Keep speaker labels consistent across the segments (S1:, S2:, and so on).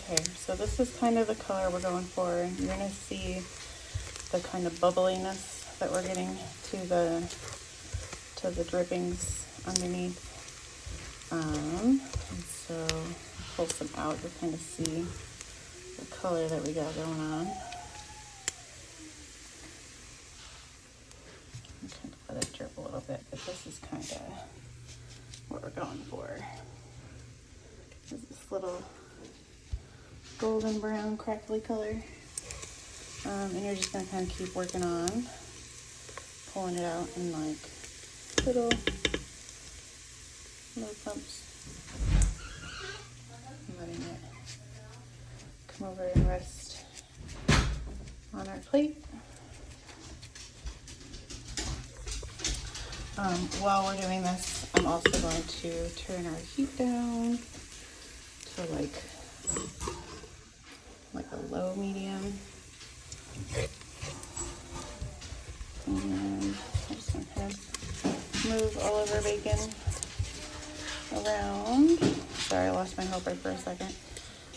S1: Okay, so this is kind of the color we're going for. You're gonna see the kind of bubbliness that we're getting to the drippings underneath. And so pull some out to kind of see the color that we got going on. And kind of let it drip a little bit, but this is kind of what we're going for. Is this little golden brown crackly color. And you're just gonna kind of keep working on pulling it out in like little pumps. And letting it come over and rest on our plate. While we're doing this, I'm also going to turn our heat down to like a low medium. And I'm just going to kind of move all of our bacon around. Sorry, I lost my helper for a second.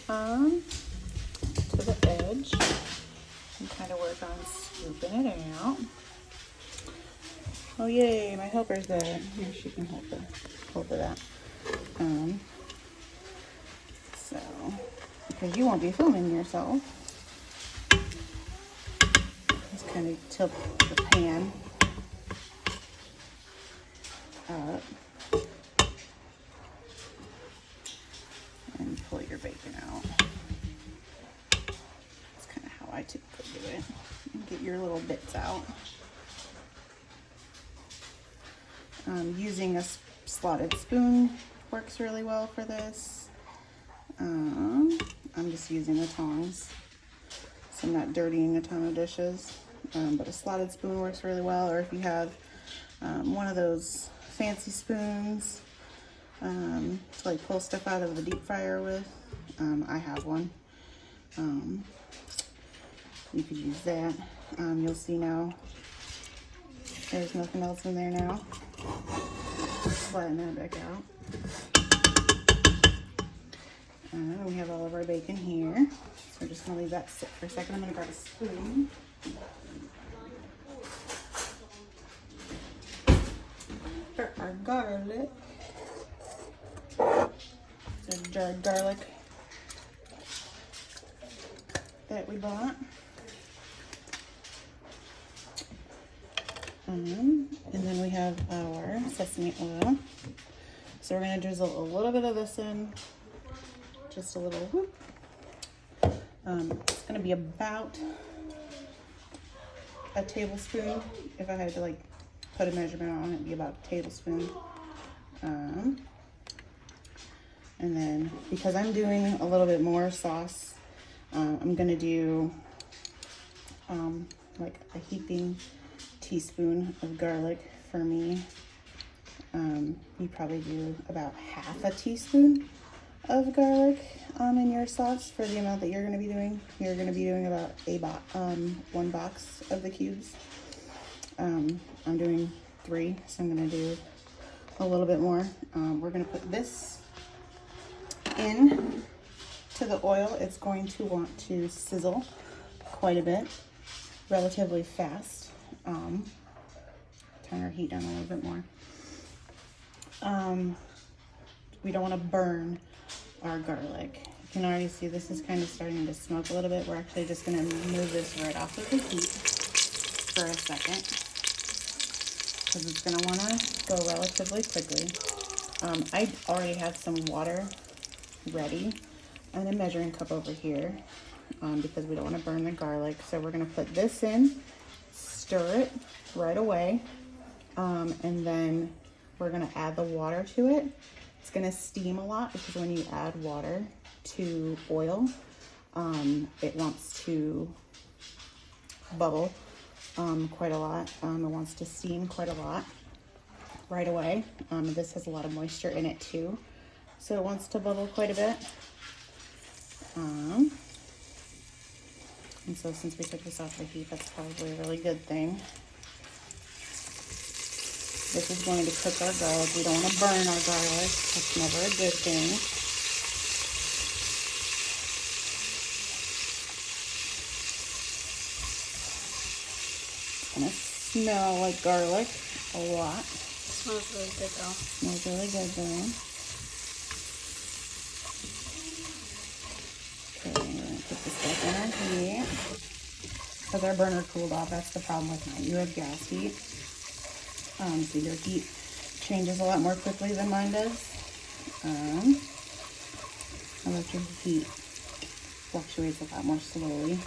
S1: To the edge and kind of work on scooping it out. Oh yay, my helper's there. Here, she can hold of that. So, because you won't be filming yourself, just kind of tilt the pan up and pull your bacon out. That's kind of how I typically do it. And get your little bits out. Using a slotted spoon works really well for this. I'm just using the tongs, so I'm not dirtying a ton of dishes. But a slotted spoon works really well, or if you have one of those fancy spoons to like pull stuff out of the deep fryer with. I have one. You could use that. You'll see now there's nothing else in there now. Flatten that back out. We have all of our bacon here. So we're just gonna leave that sit for a second. I'm gonna grab a spoon. For our garlic. It's a jar of garlic that we bought. And then we have our sesame oil. So we're gonna drizzle a little bit of this in, just a little whoop. It's gonna be about a tablespoon. If I had to like put a measurement on it, it'd be about a tablespoon. And then because I'm doing a little bit more sauce, I'm gonna do like a heaping teaspoon of garlic for me. You probably do about half a teaspoon of garlic in your sauce for the amount that you're going to be doing. You're going to be doing about one box of the cubes. I'm doing 3, so I'm going to do a little bit more. We're going to put this in to the oil. It's going to want to sizzle quite a bit, relatively fast. Turn our heat down a little bit more. We don't want to burn our garlic. You can already see this is kind of starting to smoke a little bit. We're actually just going to move this right off of the heat for a second because it's going to want to go relatively quickly. I already have some water ready and a measuring cup over here because we don't want to burn the garlic. So we're going to put this in, stir it right away, and then we're going to add the water to it. It's going to steam a lot because when you add water to oil, it wants to bubble quite a lot. It wants to steam quite a lot right away. This has a lot of moisture in it too, so it wants to bubble quite a bit. And so since we took this off the heat, that's probably a really good thing. This is going to cook our garlic. We don't want to burn our garlic. That's never a good thing. It's gonna smell like garlic a lot.
S2: Smells really good though.
S1: Smells really good though. Okay, we're gonna put this back in our heat. Because our burner cooled off, that's the problem with mine. You have gas heat. So your heat changes a lot more quickly than mine does. Electric heat fluctuates a lot more slowly.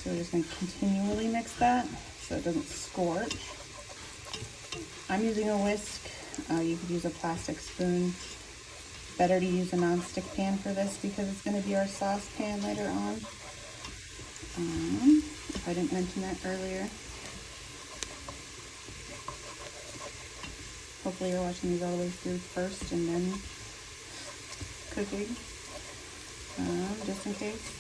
S1: So we're just going to continually mix that so it doesn't scorch. I'm using a whisk. You could use a plastic spoon. Better to use a non-stick pan for this because it's going to be our sauce pan later on. If I didn't mention that earlier. Hopefully you're watching these all the way through first and then cooking, just in case.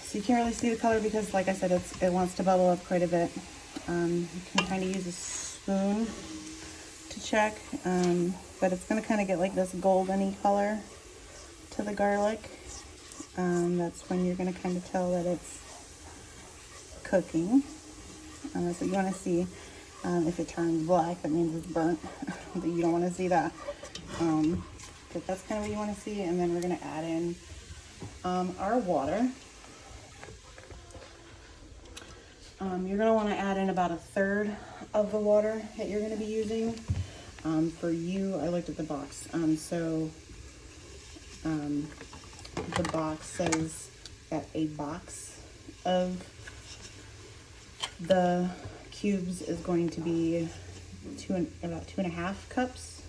S1: So you can't really see the color because, like I said, it wants to bubble up quite a bit. You can kind of use a spoon to check, but it's going to kind of get like this golden-y color to the garlic. That's when you're going to kind of tell that it's cooking. That's what you want to see. If it turns black, that means it's burnt. But you don't want to see that. But that's kind of what you want to see. And then we're going to add in our water. You're going to want to add in about 1/3 of the water that you're going to be using. For you, I looked at the box. The box says that a box of the cubes is going to be about 2.5 cups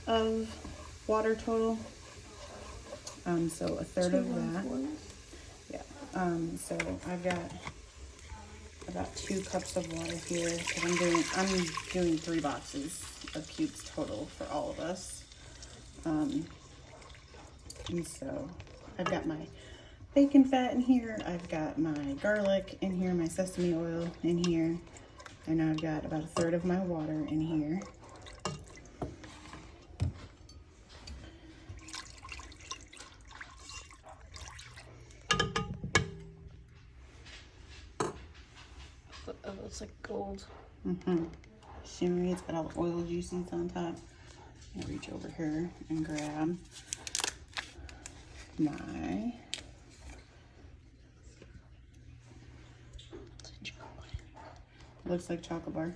S1: of water total. So 1/3 of that. Yeah. So I've got about 2 cups of water here because I'm doing 3 boxes of cubes total for all of us. And so I've got my bacon fat in here, I've got my garlic in here, my sesame oil in here, and I've got about 1/3 of my water in here.
S2: Oh, it's like gold.
S1: Shimmery, it's got all the oil juices on top. I'm gonna reach over here and grab my looks like chocolate bar.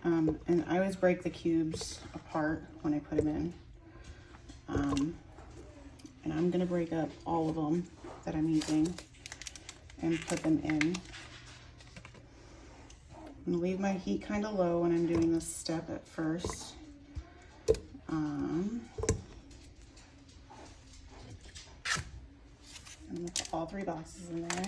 S1: And I always break the cubes apart when I put them in. And I'm gonna break up all of them that I'm using and put them in. I'm gonna leave my heat kind of low when I'm doing this step at first. I'm gonna put all 3 boxes in there.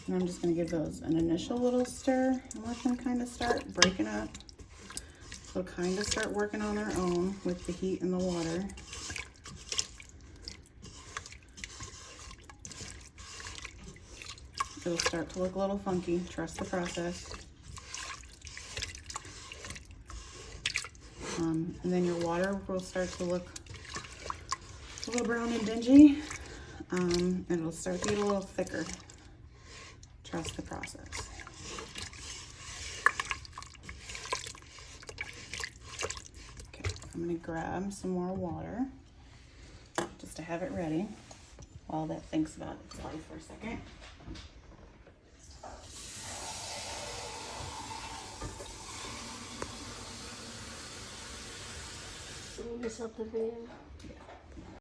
S1: And I'm just gonna give those an initial little stir and let them kind of start breaking up. They'll kind of start working on their own with the heat and the water. It'll start to look a little funky. Trust the process. And then your water will start to look a little brown and dingy. And it'll start to get a little thicker. Trust the process. Okay, I'm gonna grab some more water just to have it ready while that thinks about its life for a second.
S2: This up the video.
S1: Yeah.